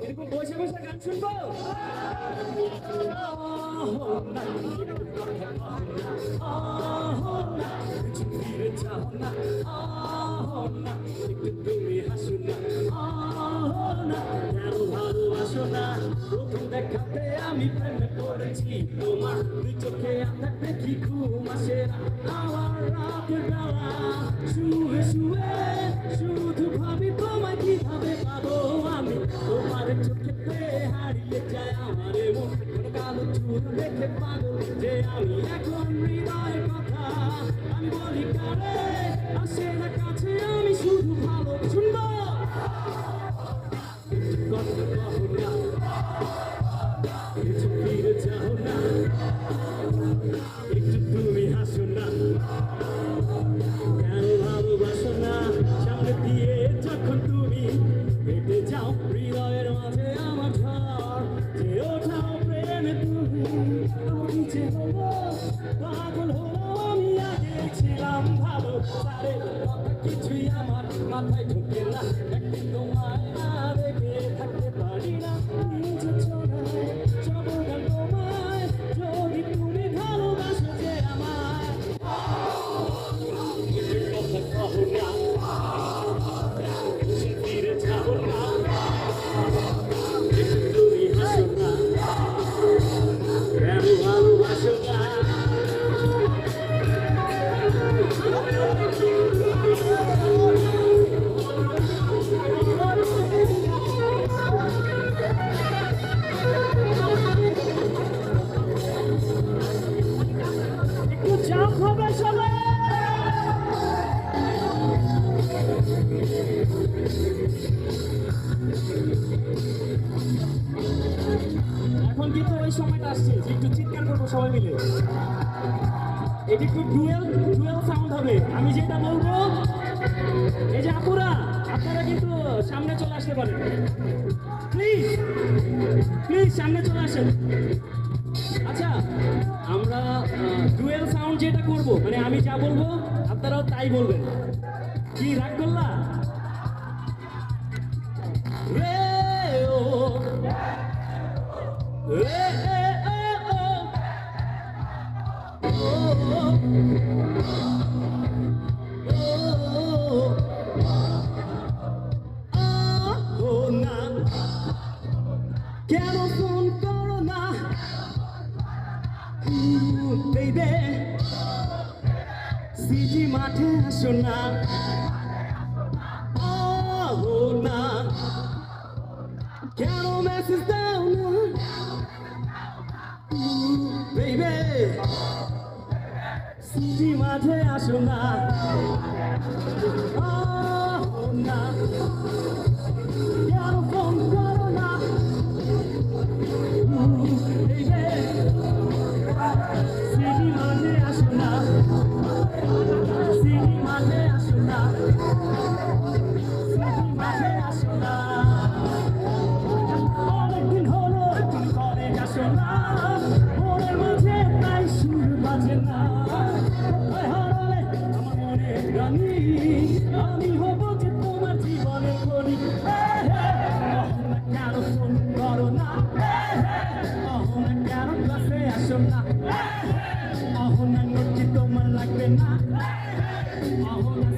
এরকম বসে বসে গান শুনবো? তুমি হাসো না, কেন ভালোবাসো না? প্রথম দেখাতে আমি প্রেমে পড়েছি তোমার, দুই চোখে থাকতে কি ঘুম আসে না আমার রাতের বেলা, শুয়ে শুয়ে শুধু ভাবি তোমায় কিভাবে পাবো আমি, তোমার চোখেতে হারিয়ে যায় আমার মন, কালো চুল দেখে পাগল যে আমি এখন, হৃদয়ের কথা আমি বলি কারে, আসে না কাছে আমি শুধু ভালো শুনবো কথা কহো না, কিছু ফিরে যাও না, একটু তুমি হাসো না, কেন ভালোবাসো না? সামনে দিয়ে যখন তুমি হেঁটে যাও হৃদয়ের মাঝে আমার ঝড় যে ওঠাও প্রেমে তুমি, আমি যে হবো পাগল হলো আমি, আগে ছিলাম ভালো তারে কথা কিছুই আমার মাথায় ঢুকে না, একদিন তোমায় না দেখে থাকতে পারি না, নিজে চড়ায় সবগান তোমায়, যদি তুমি ভালোবাসো যে আমায়, কথা কহো না, ফিরে যাবো না, একটু তুমি হাসো না, কেন ভালোবাসো না? একটু চাপ হবে সবাই। এখন কিন্তু ওই সময়টা আসছে যে একটু চিৎকার করবো সবাই মিলে, এটি একটু ডুয়েল সাউন্ড হবে, আমি যেটা বলবো এই যে আপুরা আপনারা কিন্তু সামনে চলে আসতে পারেন, প্লিজ প্লিজ সামনে চলে আসেন। আচ্ছা আমরা ডুয়েল সাউন্ড যেটা করব, মানে আমি যা বলবো আপনারাও তাই বলবেন, কি রাগ করলা? রে ও রে কেন ফোন করো না বেবি, সিটি মাঠে আসো না, না কেন মেসেজ দাও না বেবি, সিটি মাঠে আসো না, না কেন ফোন করো না বেবি, সিটি মাঠে আসো না, সিটি মাঠে আসো না, সিটি মাঠে আসো না, অনেকদিন হলো তুমি ঘরে আসো না, মনের মাঝে তাই সুর বাজে না, হারালে আমার মনের রানী, আমি হবো যে তোমার জীবনের করি, কেন ফোন করো না, কেন ক্লাসে আসো না, না নোটি তোমার লাগবে না,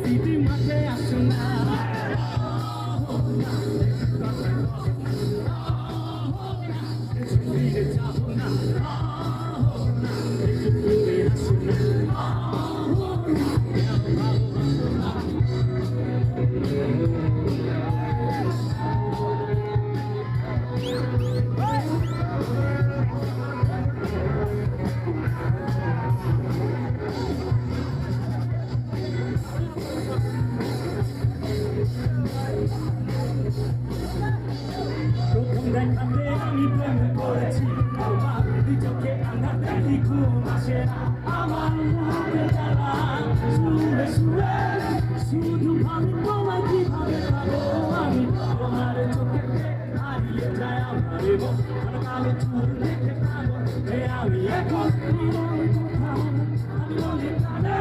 সিটি মাঠে আসো না, ফিরে যাবো না, তুমি আসো না, প্রথম দেখাতে আমি প্রেমে পড়েছি তোমার, দুই চোখে আন্ধার দেখি ঘুম আসে না আমার রাতের বেলা, শুয়ে শুয়ে শুধু ভাবি তোমায় কিভাবে পাবো আমি, তোমার চোখেতে হারিয়ে যায় আমার মন, কালো চুল দেখে পাগল যে আমি এখন, হৃদয়ের কথা আমি বলি কানে,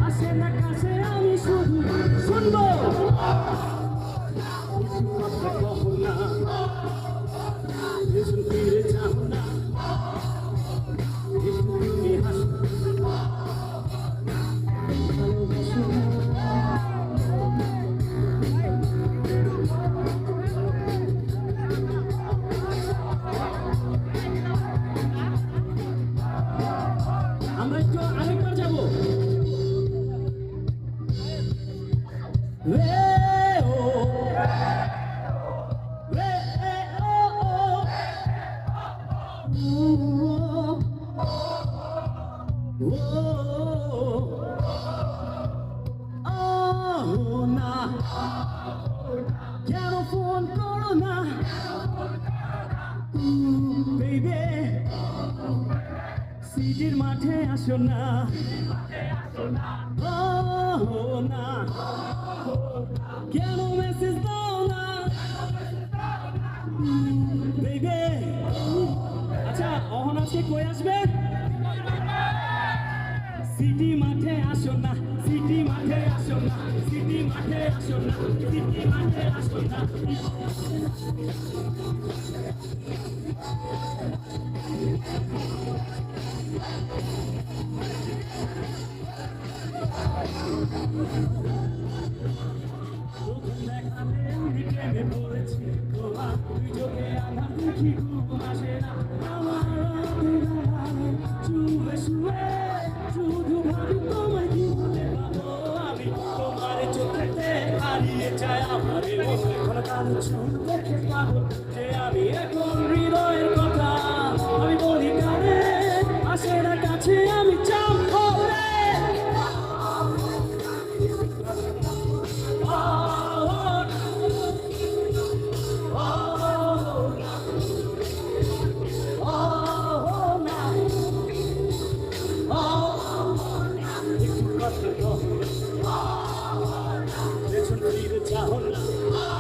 আসে না কাছে আমি শুধু শুনবো কথা কহো না। ফোন করো না বেবি সিটির মাঠে আসো না ও না কেন মেসেজ দাও না বেবি আচ্ছা অহন আজকে কই আসবে সিটি মাঠে আসো না সিটি মাঠে আসো না সিটি মাঠে আসো না সিটি মাঠে আসো না প্রথম দেখাতে আমি প্রেমে পড়েছি তোমার দুই চোখে আধার দেখি ঘুম আসে না আমার রাতে বেলায় শুয়ে শুয়ে শুধু ভাবি তোমায় কি বলে পাবো আমি তোমার চোখেতে হারিয়ে যায় আমার এখন কারো চোখ দেখে পাবো যে আমি এখন হৃদয়ের কথা আমি বলি কানে আসে না কাছে আমি চাপ করে পেছন ফিরে চাও না